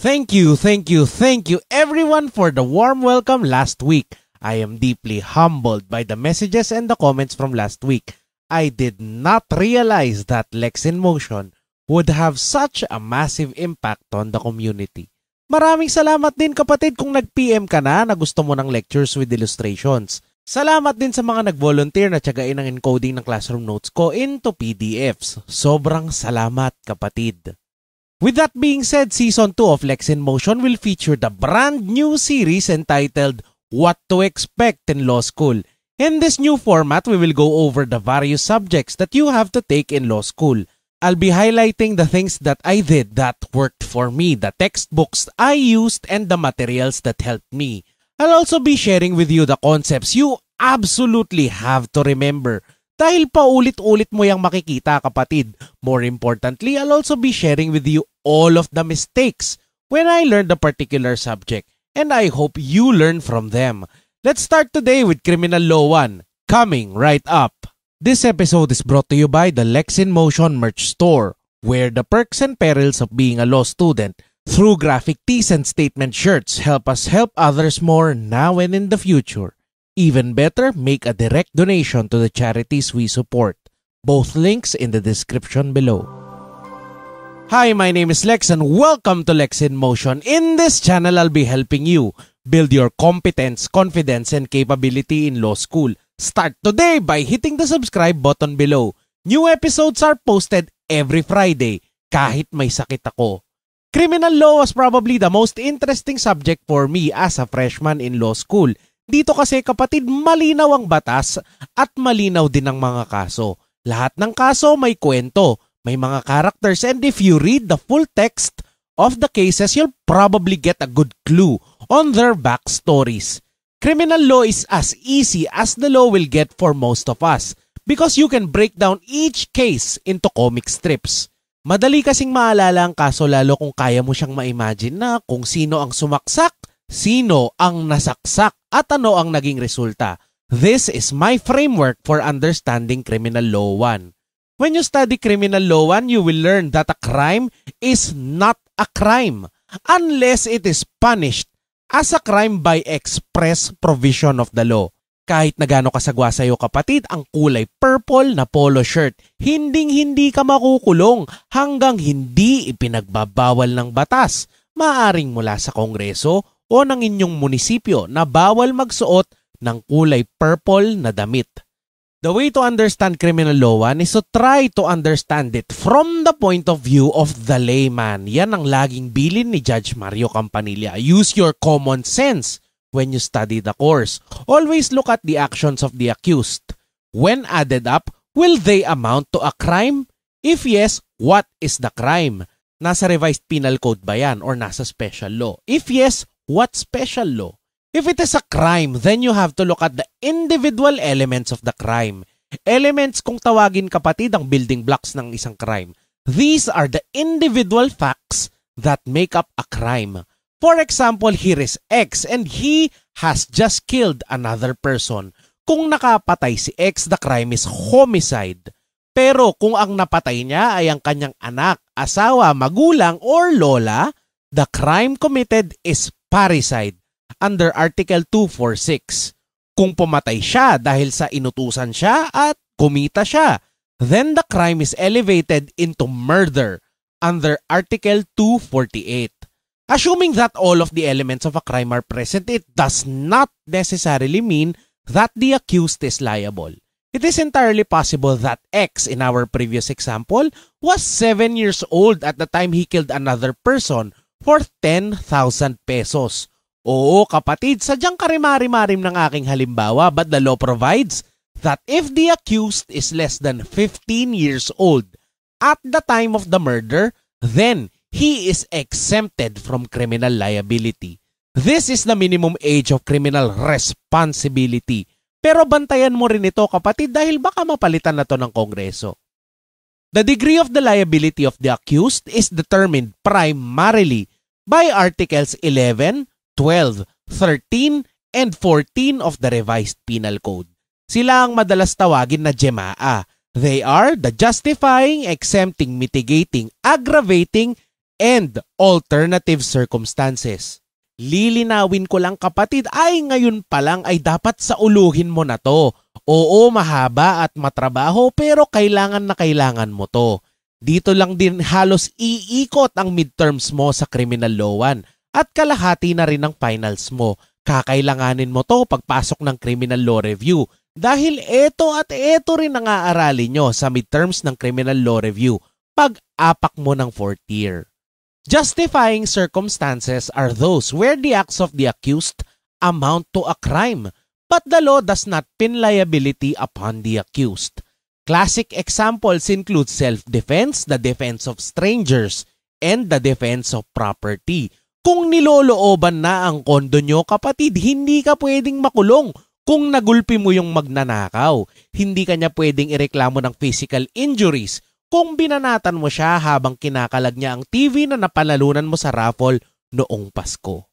Thank you everyone for the warm welcome last week. I am deeply humbled by the messages and the comments from last week. I did not realize that Lex in Motion would have such a massive impact on the community. Maraming salamat din kapatid kung nag-PM ka na gusto mo ng lectures with illustrations. Salamat din sa mga nag-volunteer na tiyagain ang encoding ng classroom notes ko into PDFs. Sobrang salamat kapatid. With that being said, Season 2 of Lex in Motion will feature the brand new series entitled What to Expect in Law School. In this new format, we will go over the various subjects that you have to take in law school. I'll be highlighting the things that I did that worked for me, the textbooks I used, and the materials that helped me. I'll also be sharing with you the concepts you absolutely have to remember. Dahil paulit-ulit mo yang makikita kapatid. More importantly, I'll also be sharing with you all of the mistakes when I learned a particular subject, and I hope you learn from them. Let's start today with Criminal Law 1, coming right up. This episode is brought to you by the Lex in Motion merch store, where the perks and perils of being a law student through graphic tees and statement shirts help us help others more now and in the future. Even better, make a direct donation to the charities we support. Both links in the description below. Hi, my name is Lex and welcome to Lex in Motion. In this channel, I'll be helping you build your competence, confidence, and capability in law school. Start today by hitting the subscribe button below. New episodes are posted every Friday, kahit may sakit ako. Criminal law was probably the most interesting subject for me as a freshman in law school. Dito kasi kapatid, malinaw ang batas at malinaw din ang mga kaso. Lahat ng kaso may kwento, may mga characters, and if you read the full text of the cases, you'll probably get a good clue on their backstories. Criminal law is as easy as the law will get for most of us because you can break down each case into comic strips. Madali kasing maalala ang kaso lalo kung kaya mo siyang ma-imagine na kung sino ang sumaksak, sino ang nasaksak, at ano ang naging resulta. This is my framework for understanding Criminal Law 1. When you study Criminal Law 1, you will learn that a crime is not a crime unless it is punished as a crime by express provision of the law. Kahit na gaano kasagwa sa'yo kapatid ang kulay purple na polo shirt, hinding-hindi ka makukulong hanggang hindi ipinagbabawal ng batas. Maaring mula sa Kongreso o ng inyong munisipyo na bawal magsuot ng kulay purple na damit. The way to understand criminal law 1 is to try to understand it from the point of view of the layman. Yan ang laging bilin ni Judge Mario Campanilla. Use your common sense when you study the course. Always look at the actions of the accused. When added up, will they amount to a crime? If yes, what is the crime? Nasa revised penal code ba yan or nasa special law? If yes, what special law? If it is a crime, then you have to look at the individual elements of the crime. Elements kung tawagin kapatid ang building blocks ng isang crime. These are the individual facts that make up a crime. For example, here is X and he has just killed another person. Kung nakapatay si X, the crime is homicide. Pero kung ang napatay niya ay ang kanyang anak, asawa, magulang, or lola, the crime committed is parricide under Article 246. Kung pumatay siya dahil sa inutusan siya at kumita siya, then the crime is elevated into murder under Article 248. Assuming that all of the elements of a crime are present, it does not necessarily mean that the accused is liable. It is entirely possible that X, in our previous example, was 7 years old at the time he killed another person for 10,000 pesos. Oo kapatid, sadyang karimari-marim ng aking halimbawa, but the law provides that if the accused is less than 15 years old at the time of the murder, then he is exempted from criminal liability. This is the minimum age of criminal responsibility. Pero bantayan mo rin ito kapatid dahil baka mapalitan na to ng Kongreso. The degree of the liability of the accused is determined primarily by Articles 11, 12, 13, and 14 of the Revised Penal Code. Sila ang madalas tawagin na GEMAA. They are the justifying, exempting, mitigating, aggravating, and alternative circumstances. Lilinawin ko lang kapatid, ay ngayon pa lang ay dapat sauluhin mo na to. Oo, mahaba at matrabaho pero kailangan na kailangan mo to. Dito lang din halos iikot ang midterms mo sa criminal law 1 at kalahati na rin ang finals mo. Kakailanganin mo to pagpasok ng criminal law review dahil eto at eto rin ang aaralin nyo sa midterms ng criminal law review pag-apak mo ng 4th year. Justifying circumstances are those where the acts of the accused amount to a crime, but the law does not pin liability upon the accused. Classic examples include self-defense, the defense of strangers, and the defense of property. Kung nilolooban na ang kondo nyo, kapatid, hindi ka pwedeng makulong kung nagulpi mo yung magnanakaw. Hindi ka niya pwedeng ireklamo ng physical injuries kung binanatan mo siya habang kinakalag niya ang TV na napanalunan mo sa raffle noong Pasko.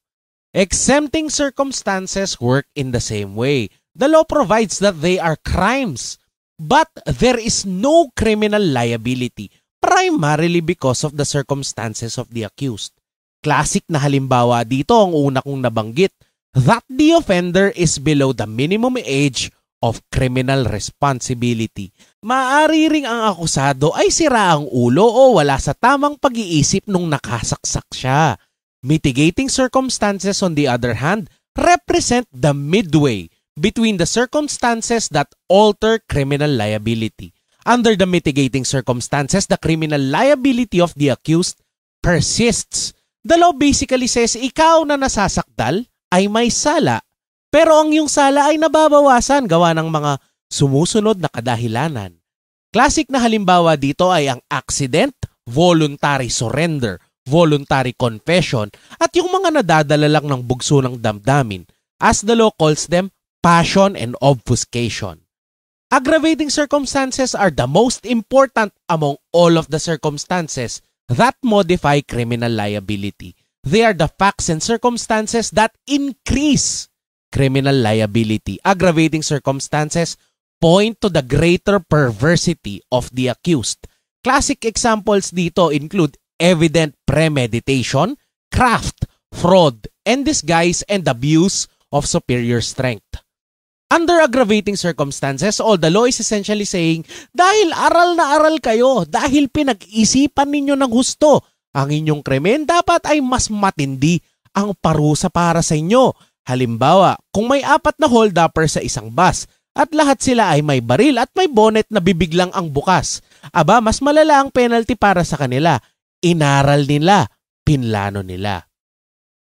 Exempting circumstances work in the same way. The law provides that they are crimes, but there is no criminal liability primarily because of the circumstances of the accused. Classic na halimbawa dito ang una kong nabanggit, that the offender is below the minimum age of criminal responsibility. Maaari ring ang akusado ay sira ang ulo o wala sa tamang pag-iisip nung nakasaksak siya. Mitigating circumstances, on the other hand, represent the midway between the circumstances that alter criminal liability. Under the mitigating circumstances, the criminal liability of the accused persists. The law basically says ikaw na nasasakdal ay may sala, pero ang iyong sala ay nababawasan gawa ng mga sumusunod na kadahilanan. Classic na halimbawa dito ay ang accident, voluntary surrender, voluntary confession, at yung mga nadadala lang ng bugso ng damdamin, as the law calls them, passion and obfuscation. Aggravating circumstances are the most important among all of the circumstances that modify criminal liability. They are the facts and circumstances that increase criminal liability. Aggravating circumstances point to the greater perversity of the accused. Classic examples dito include evident premeditation, craft, fraud, and disguise and abuse of superior strength. Under aggravating circumstances, all the law is essentially saying, dahil aral na aral kayo, dahil pinag-isipan ninyo ng husto, ang inyong krimen dapat ay mas matindi ang parusa para sa inyo. Halimbawa, kung may 4 na hold-upper sa isang bus at lahat sila ay may baril at may bonnet na bibiglang ang bukas, aba mas malala ang penalty para sa kanila. Inaral nila, pinlano nila.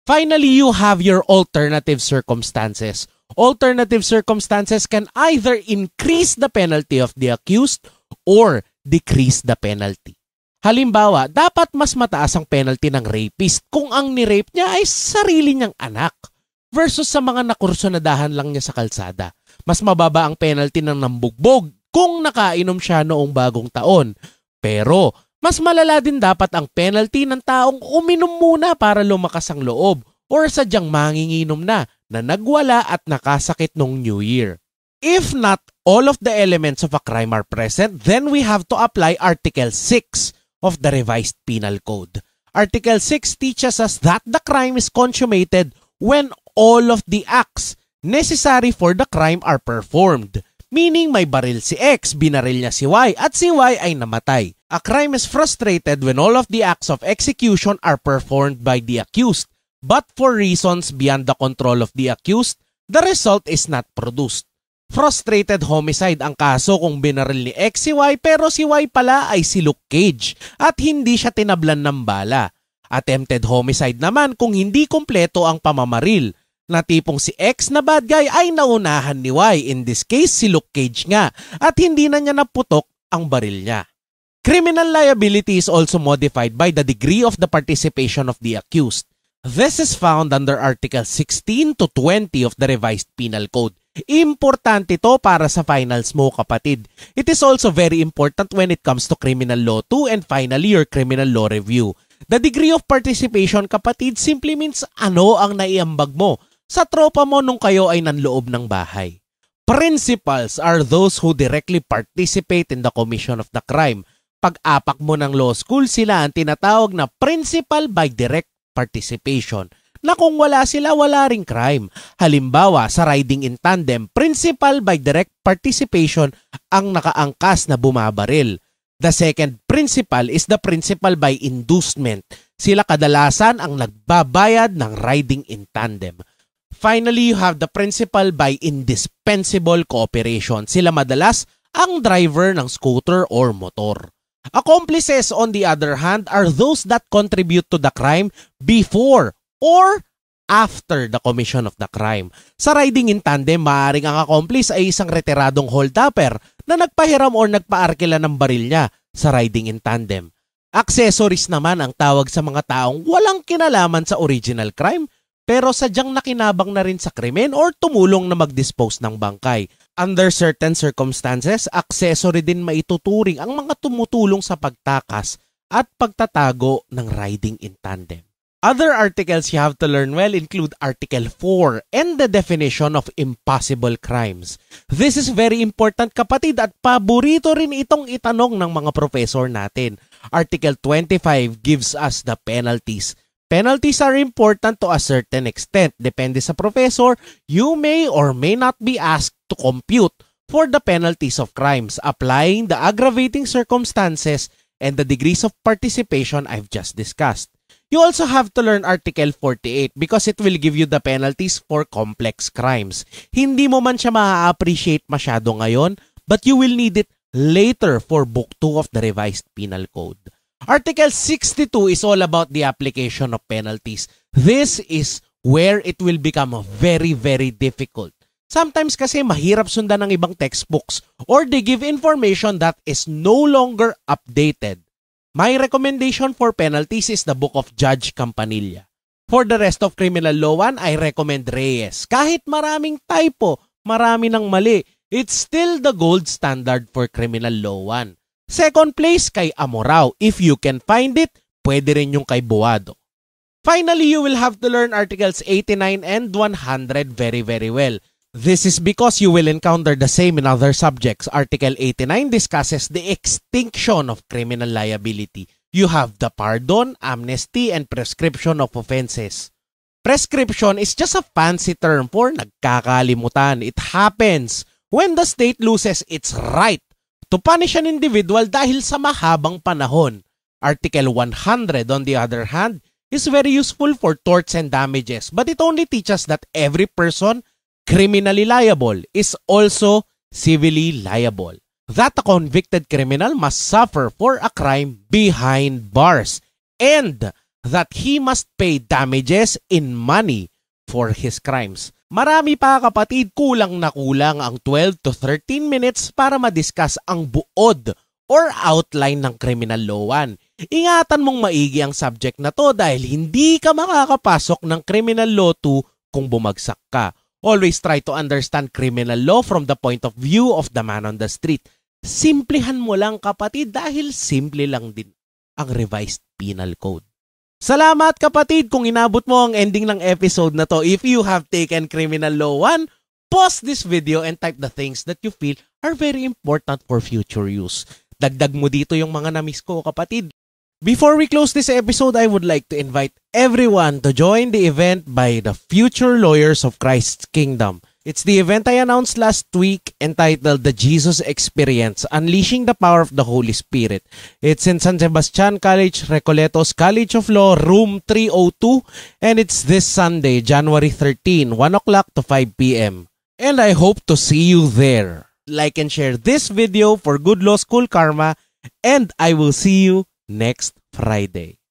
Finally, you have your alternative circumstances. Alternative circumstances can either increase the penalty of the accused or decrease the penalty. Halimbawa, dapat mas mataas ang penalty ng rapist kung ang ni-rape niya ay sarili niyang anak versus sa mga nakursunadahan lang niya sa kalsada. Mas mababa ang penalty ng nambugbog kung nakainom siya noong bagong taon. Pero, mas malala din dapat ang penalty ng taong uminom muna para lumakas ang loob or sadyang manginginom na nagwala at nakasakit nung New Year. If not all of the elements of a crime are present, then we have to apply Article 6 of the Revised Penal Code. Article 6 teaches us that the crime is consummated when all of the acts necessary for the crime are performed. Meaning may baril si X, binaril niya si Y, at si Y ay namatay. A crime is frustrated when all of the acts of execution are performed by the accused, but for reasons beyond the control of the accused, the result is not produced. Frustrated homicide ang kaso kung binaril ni X si Y pero si Y pala ay si Luke Cage at hindi siya tinablan ng bala. Attempted homicide naman kung hindi kumpleto ang pamamaril, na tipong si X na bad guy ay naunahan ni Y, in this case si Luke Cage nga, at hindi na niya naputok ang baril niya. Criminal liability is also modified by the degree of the participation of the accused. This is found under Article 16 to 20 of the Revised Penal Code. Importante ito para sa finals mo, kapatid. It is also very important when it comes to criminal law 2 and finally your criminal law review. The degree of participation, kapatid, simply means ano ang naiambag mo sa tropa mo nung kayo ay nanloob ng bahay. Principals are those who directly participate in the commission of the crime. pag-apak mo ng law school, sila ang tinatawag na principal by direct participation, na kung wala sila, wala ring crime. Halimbawa, sa riding in tandem, principal by direct participation ang nakaangkas na bumabaril. The second principal is the principal by inducement. Sila kadalasan ang nagbabayad ng riding in tandem. Finally, you have the principal by indispensable cooperation. Sila madalas ang driver ng scooter or motor. Accomplices, on the other hand, are those that contribute to the crime before or after the commission of the crime. Sa riding in tandem, maaaring ang accomplice ay isang retiradong hold-upper na nagpahiram or nagpaarkila ng baril niya sa riding in tandem. Accessories naman ang tawag sa mga taong walang kinalaman sa original crime pero sadyang nakinabang na rin sa krimen or tumulong na mag-dispose ng bangkay. Under certain circumstances, accessory din maituturing ang mga tumutulong sa pagtakas at pagtatago ng riding in tandem. Other articles you have to learn well include Article 4 and the definition of impossible crimes. This is very important, kapatid, at paborito rin itong itanong ng mga professor natin. Article 25 gives us the penalties. Penalties are important to a certain extent. Depende sa professor, you may or may not be asked to compute for the penalties of crimes, applying the aggravating circumstances and the degrees of participation I've just discussed. You also have to learn Article 48 because it will give you the penalties for complex crimes. Hindi mo man siya ma-appreciate masyado ngayon, but you will need it later for Book 2 of the Revised Penal Code. Article 62 is all about the application of penalties. This is where it will become very, very difficult. Sometimes kasi mahirap sundan ng ibang textbooks or they give information that is no longer updated. My recommendation for penalties is the book of Judge Campanilla. For the rest of Criminal Law 1, I recommend Reyes. Kahit maraming typo, marami ng mali, it's still the gold standard for Criminal Law 1. Second place kay Amorao. If you can find it, pwede rin yung kay Buado. Finally, you will have to learn Articles 89 and 100 very, very well. This is because you will encounter the same in other subjects. Article 89 discusses the extinction of criminal liability. You have the pardon, amnesty, and prescription of offenses. Prescription is just a fancy term for nagkakalimutan. It happens when the state loses its right to punish an individual dahil sa mahabang panahon. Article 100, on the other hand, is very useful for torts and damages, but it only teaches that every person criminally liable is also civilly liable. That a convicted criminal must suffer for a crime behind bars and that he must pay damages in money for his crimes. Marami pa, kapatid, kulang na kulang ang 12 to 13 minutes para madiscuss ang buod or outline ng Criminal Law 1. Ingatan mong maigi ang subject na to dahil hindi ka makakapasok ng Criminal Law 2 kung bumagsak ka. Always try to understand criminal law from the point of view of the man on the street. Simplihan mo lang, kapatid, dahil simple lang din ang Revised Penal Code. Salamat, kapatid, kung inabot mo ang ending ng episode na to. If you have taken Criminal Law 1, pause this video and type the things that you feel are very important for future use. Dagdag mo dito yung mga na-miss ko, kapatid. Before we close this episode, I would like to invite everyone to join the event by the Future Lawyers of Christ's Kingdom. It's the event I announced last week entitled The Jesus Experience, Unleashing the Power of the Holy Spirit. It's in San Sebastian College, Recoletos College of Law, room 302, and it's this Sunday, January 13, 1 o'clock to 5 p.m. And I hope to see you there. Like and share this video for Good Law School Karma, and I will see you next Friday.